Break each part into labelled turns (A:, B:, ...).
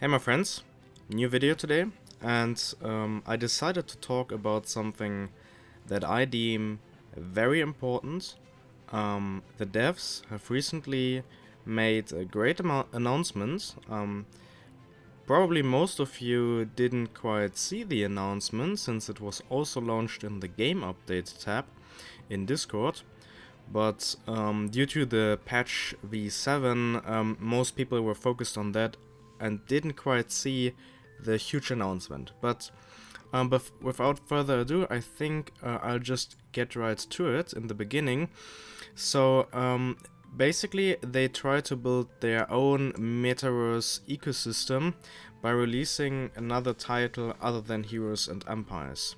A: Hey my friends, new video today, and I decided to talk about something that I deem very important. The devs have recently made a great announcement. Probably most of you didn't quite see the announcement since it was also launched in the game update tab in Discord. But due to the patch V7, most people were focused on that and didn't quite see the huge announcement. But without further ado, I think I'll just get right to it in the beginning. So basically, they try to build their own metaverse ecosystem by releasing another title other than Heroes and Empires.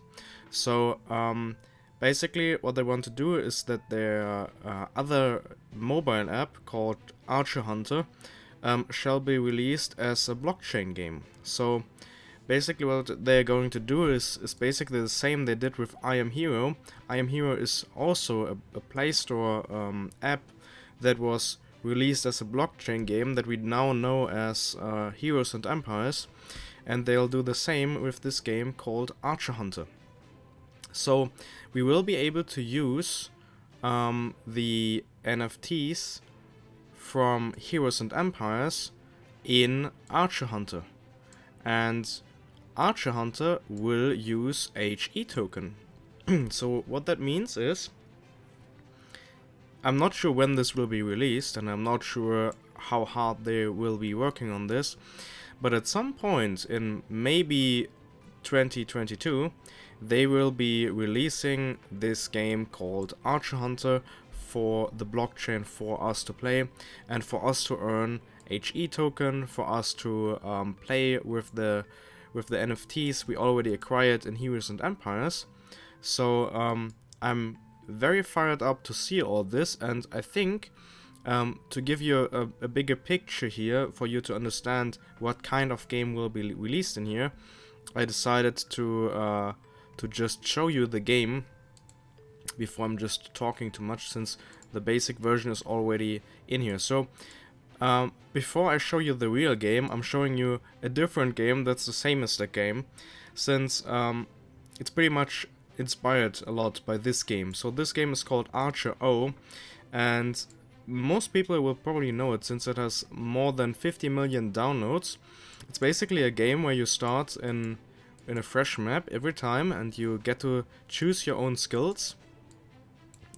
A: So basically, what they want to do is that their other mobile app called Archer Hunter shall be released as a blockchain game. So basically what they're going to do is basically the same they did with I Am Hero. I Am Hero is also a Play Store app that was released as a blockchain game that we now know as Heroes and Empires, and they'll do the same with this game called Archer Hunter. So we will be able to use the NFTs from Heroes and Empires in Archer Hunter, and Archer Hunter will use HE token. So what that means is, I'm not sure when this will be released, and I'm not sure how hard they will be working on this, but at some point in maybe 2022, they will be releasing this game called Archer Hunter for the blockchain for us to play and for us to earn HE token, for us to play with the NFTs we already acquired in Heroes and Empires. So I'm very fired up to see all this, and I think to give you a bigger picture here for you to understand what kind of game will be released in here, I decided to just show you the game before I'm just talking too much, since the basic version is already in here. So before I show you the real game, I'm showing you a different game that's the same as that game, since it's pretty much inspired a lot by this game. So this game is called Archer O, and most people will probably know it since it has more than 50 million downloads. It's basically a game where you start in a fresh map every time, and you get to choose your own skills,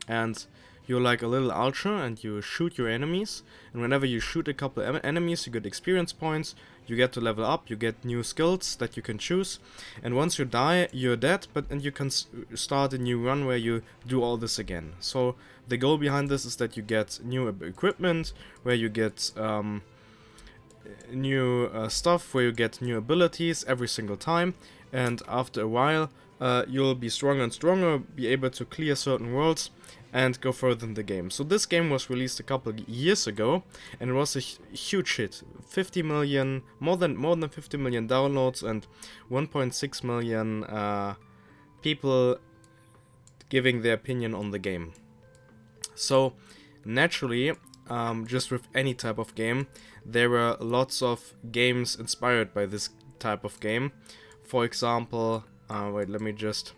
A: and you're like a little archer and you shoot your enemies, and whenever you shoot a couple enemies you get experience points, you get to level up, you get new skills that you can choose, and once you die you're dead, and you can start a new run where you do all this again. So the goal behind this is that you get new equipment, where you get new stuff, where you get new abilities every single time, and after a while you'll be stronger and stronger, be able to clear certain worlds and go further in the game. So this game was released a couple of years ago, and it was a huge hit. 50 million, more than 50 million downloads, and 1.6 million people giving their opinion on the game. So naturally, just with any type of game, there were lots of games inspired by this type of game. For example, wait, let me just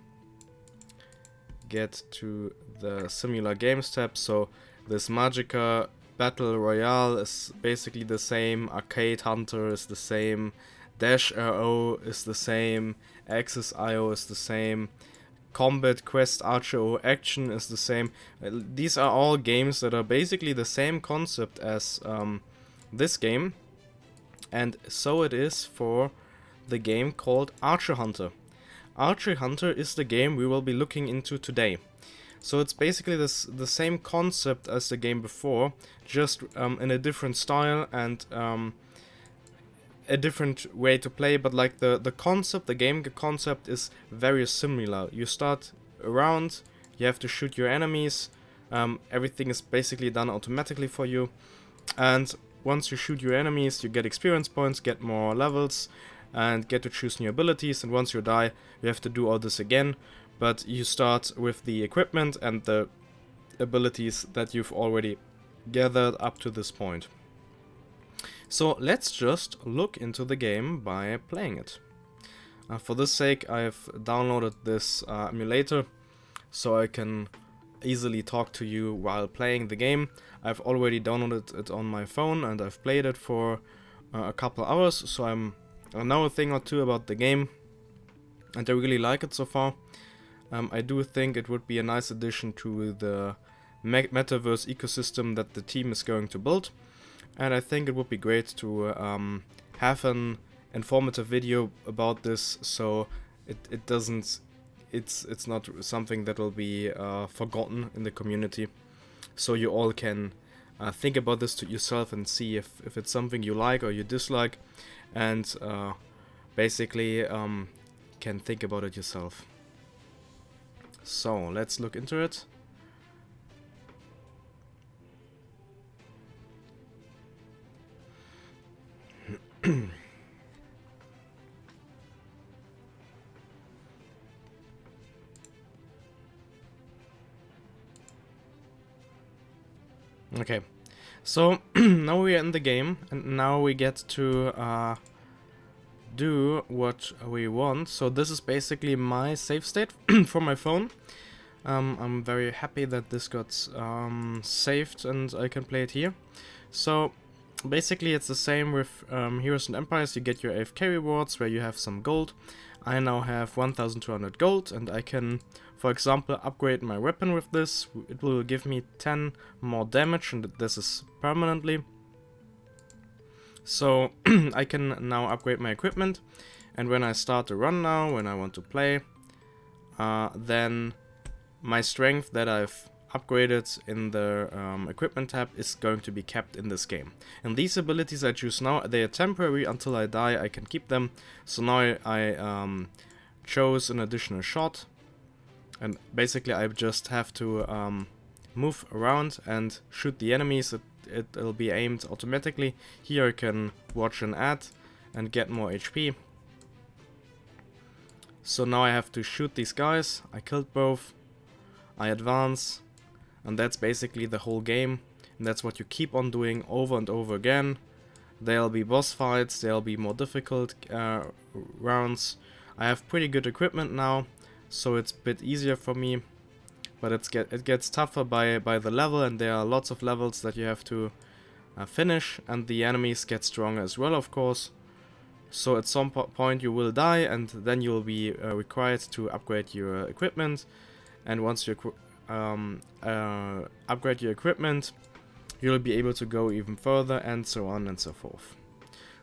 A: get to the similar games tab. So this Magica Battle Royale is basically the same, Arcade Hunter is the same, Dash RO is the same, Axis IO is the same, Combat Quest Archer O Action is the same. These are all games that are basically the same concept as this game, and so it is for the game called Archer Hunter. Archer Hunter is the game we will be looking into today. So it's basically the same concept as the game before, just in a different style and a different way to play, but like the concept, the game concept is very similar. You start around, you have to shoot your enemies, everything is basically done automatically for you, and once you shoot your enemies you get experience points, get more levels, and get to choose new abilities, and once you die you have to do all this again, but you start with the equipment and the abilities that you've already gathered up to this point. So let's just look into the game by playing it. For this sake, I've downloaded this emulator so I can easily talk to you while playing the game. I've already downloaded it on my phone and I've played it for a couple hours, so I know a thing or two about the game and I really like it so far. I do think it would be a nice addition to the metaverse ecosystem that the team is going to build, and I think it would be great to have an informative video about this, so it doesn't, it's not something that will be forgotten in the community, so you all can think about this to yourself and see if it's something you like or you dislike, and basically can think about it yourself. So let's look into it. Okay, so now we are in the game, and now we get to do what we want. So this is basically my save state for my phone. I'm very happy that this got saved and I can play it here. So basically it's the same with Heroes and Empires. You get your AFK rewards where you have some gold. I now have 1200 gold and I can, for example, upgrade my weapon with this. It will give me 10 more damage, and this is permanently. So I can now upgrade my equipment, and when I start the run now, when I want to play, then my strength that I've upgraded in the equipment tab is going to be kept in this game. And these abilities I choose now, they are temporary until I die. I can keep them. So now I chose an additional shot, and basically I just have to move around and shoot the enemies. It'll be aimed automatically. Here I can watch an ad and get more HP. So now I have to shoot these guys. I killed both. I advance. And that's basically the whole game. And that's what you keep on doing over and over again. There'll be boss fights. There'll be more difficult rounds. I have pretty good equipment now, so it's a bit easier for me. But it gets tougher by the level, and there are lots of levels that you have to finish, and the enemies get stronger as well, of course. So at some point you will die, and then you'll be required to upgrade your equipment. And once you upgrade your equipment, you'll be able to go even further, and so on and so forth.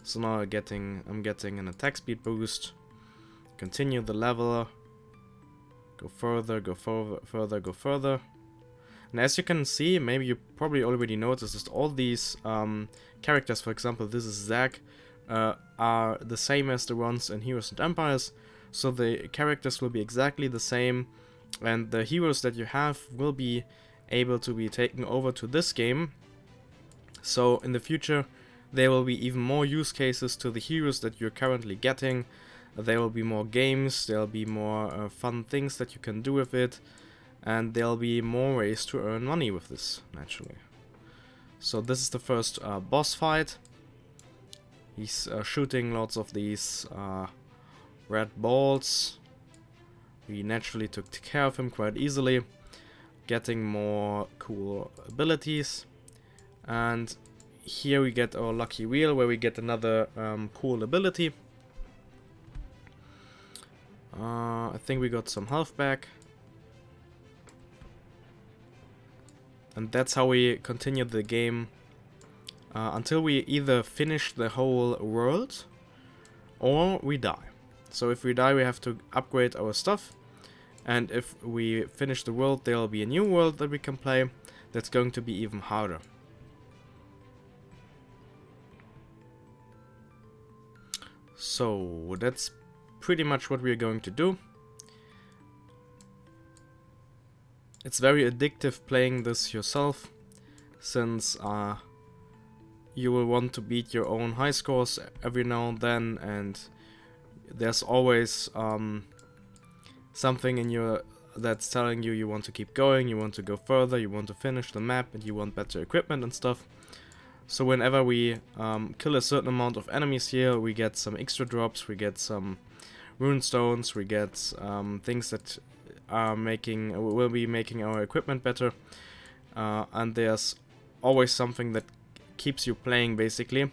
A: So now I'm getting an attack speed boost. Continue the level. Go further, go further, go further. And as you can see, maybe you probably already noticed, is all these characters, for example, this is Zack, are the same as the ones in Heroes and Empires. So the characters will be exactly the same, and the heroes that you have will be able to be taken over to this game. So in the future, there will be even more use cases to the heroes that you're currently getting. There will be more games, there'll be more fun things that you can do with it, and there'll be more ways to earn money with this, naturally. So this is the first boss fight. He's shooting lots of these red balls. We naturally took care of him quite easily, getting more cool abilities. And here we get our lucky wheel, where we get another cool ability. I think we got some health back. And that's how we continue the game until we either finish the whole world or we die. So if we die, we have to upgrade our stuff. And if we finish the world, there will be a new world that we can play that's going to be even harder. So that's pretty much what we're going to do. It's very addictive playing this yourself, since you will want to beat your own high scores every now and then, and there's always something in you that's telling you you want to keep going, you want to go further, you want to finish the map, and you want better equipment and stuff. So whenever we kill a certain amount of enemies here, we get some extra drops, we get some rune stones, we get things that are will be making our equipment better, and there's always something that keeps you playing basically.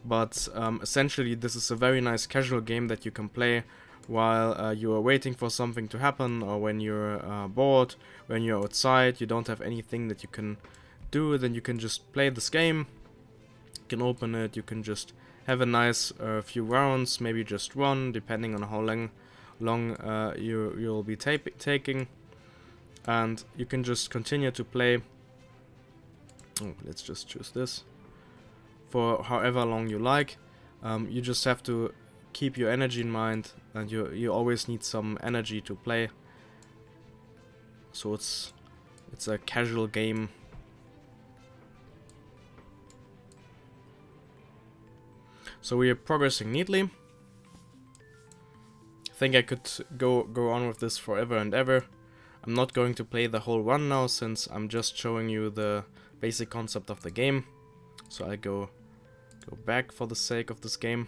A: But essentially this is a very nice casual game that you can play while you are waiting for something to happen, or when you're bored, when you're outside, you don't have anything that you can do, then you can just play this game. You can open it, you can just have a nice few rounds, maybe just one, depending on how long you'll be taking, and you can just continue to play. Oh, let's just choose this for however long you like. You just have to keep your energy in mind, and you always need some energy to play. So it's a casual game. So we are progressing neatly. I think I could go on with this forever and ever. I'm not going to play the whole run now, since I'm just showing you the basic concept of the game. So I go back for the sake of this game.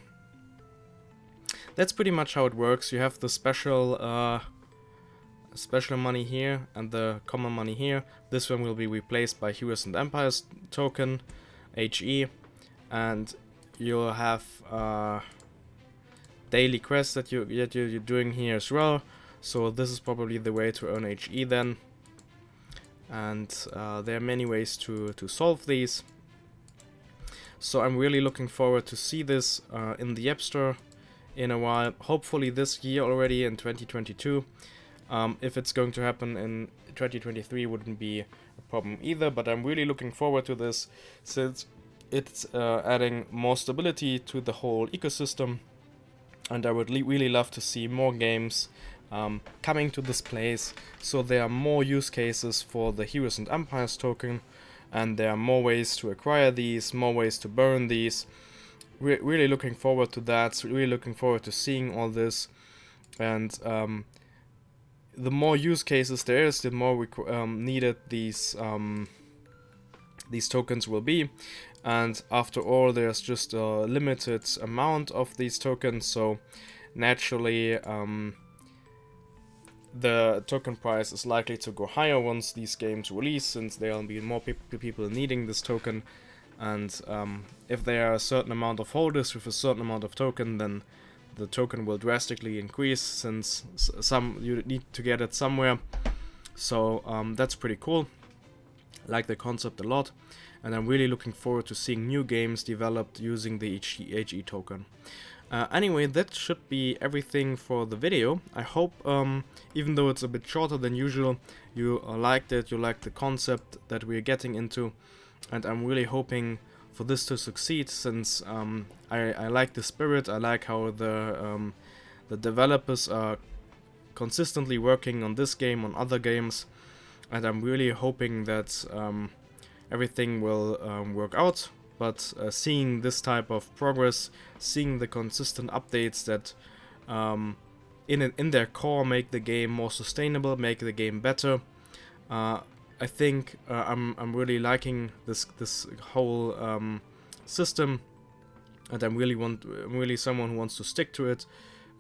A: That's pretty much how it works. You have the special money here and the common money here. This one will be replaced by Heroes and Empires token, HE, and you'll have daily quests that you're doing here as well. So this is probably the way to earn HE then. And there are many ways to solve these. So I'm really looking forward to see this in the App Store in a while. Hopefully this year already, in 2022. If it's going to happen in 2023, wouldn't be a problem either. But I'm really looking forward to this, since it's adding more stability to the whole ecosystem, and I would really love to see more games coming to this place. So there are more use cases for the Heroes and Empires token, and there are more ways to acquire these, more ways to burn these. Really looking forward to that. Really looking forward to seeing all this, and the more use cases there is, the more needed these tokens will be. And after all, there's just a limited amount of these tokens, so naturally the token price is likely to go higher once these games release, since there will be more people needing this token. And if there are a certain amount of holders with a certain amount of token, then the token will drastically increase, since you need to get it somewhere. So that's pretty cool. I like the concept a lot, and I'm really looking forward to seeing new games developed using the HE token. Anyway, that should be everything for the video. I hope, even though it's a bit shorter than usual, you liked it, you liked the concept that we're getting into, and I'm really hoping for this to succeed, since I like the spirit. I like how the developers are consistently working on this game, on other games, and I'm really hoping that everything will work out. But seeing this type of progress, seeing the consistent updates that in their core make the game more sustainable, make the game better, I think I'm really liking this whole system, and I'm really someone who wants to stick to it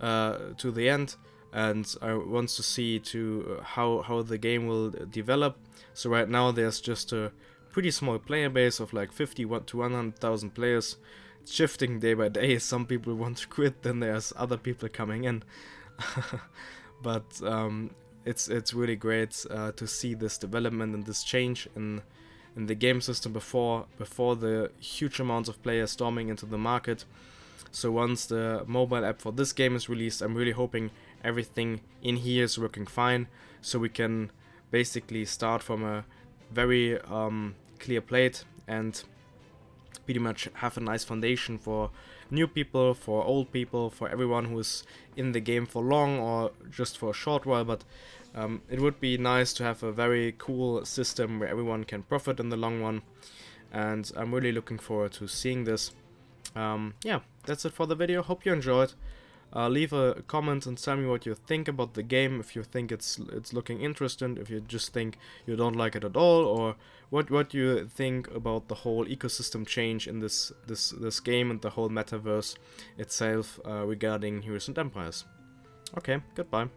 A: to the end, and I want to see how the game will develop. So right now there's just a pretty small player base of like 50 to 100,000 players. It's shifting day by day. Some people want to quit, then there's other people coming in. But it's really great to see this development and this change in the game system before the huge amounts of players storming into the market. So once the mobile app for this game is released, I'm really hoping everything in here is working fine, so we can basically start from a very clear plate and pretty much have a nice foundation for new people, for old people, for everyone who is in the game for long or just for a short while. But it would be nice to have a very cool system where everyone can profit in the long run, and I'm really looking forward to seeing this. Yeah, that's it for the video. Hope you enjoyed. Leave a comment and tell me what you think about the game, if you think it's looking interesting, if you just think you don't like it at all, or what you think about the whole ecosystem change in this game and the whole metaverse itself regarding Heroes and Empires. Okay, goodbye.